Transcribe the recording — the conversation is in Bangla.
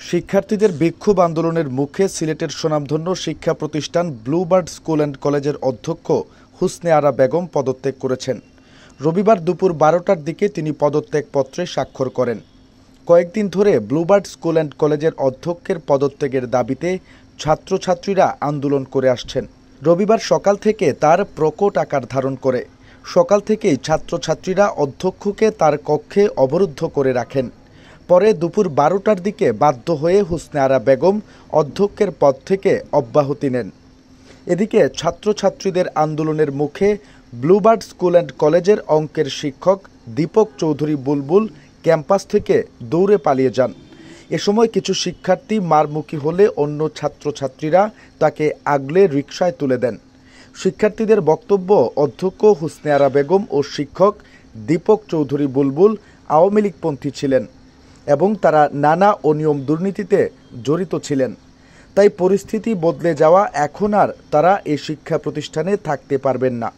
শিক্ষার্থীদের বিক্ষোভ আন্দোলনের মুখে সিলেটের স্বনামধন্য শিক্ষা প্রতিষ্ঠান ব্লুবার্ড স্কুল অ্যান্ড কলেজের অধ্যক্ষ হুসনে আরা বেগম পদত্যাগ করেছেন। রবিবার দুপুর 12টার দিকে তিনি পদত্যাগপত্রে স্বাক্ষর করেন। কয়েকদিন ধরে ব্লুবার্ড স্কুল অ্যান্ড কলেজের অধ্যক্ষের পদত্যাগের দাবিতে ছাত্রছাত্রীরা আন্দোলন করে আসছেন। রবিবার সকাল থেকে তার প্রকট আকার ধারণ করে। সকাল থেকেই ছাত্রছাত্রীরা অধ্যক্ষকে তার কক্ষে অবরুদ্ধ করে রাখেন। পরে দুপুর 12টার দিকে বাধ্য হয়ে হুসনে আরা বেগম অধ্যক্ষের পদ থেকে অব্যাহতি নেন। এদিকে ছাত্রছাত্রীদের আন্দোলনের মুখে ব্লুবার্ড স্কুল অ্যান্ড কলেজের অঙ্কের শিক্ষক দীপক চৌধুরী বুলবুল ক্যাম্পাস থেকে দৌড়ে পালিয়ে যান। এ সময় কিছু শিক্ষার্থী মারমুখী হলে অন্য ছাত্রছাত্রীরা তাকে আগলে রিকশায় তুলে দেন। শিক্ষার্থীদের বক্তব্য, অধ্যক্ষ হুসনে আরা বেগম ও শিক্ষক দীপক চৌধুরী বুলবুল আওয়ামী লীগপন্থী ছিলেন এবং তারা নানা অনিয়ম দুর্নীতিতে জড়িত ছিলেন। তাই পরিস্থিতি বদলে যাওয়া এখন আর তারা এই শিক্ষা প্রতিষ্ঠানে থাকতে পারবেন না।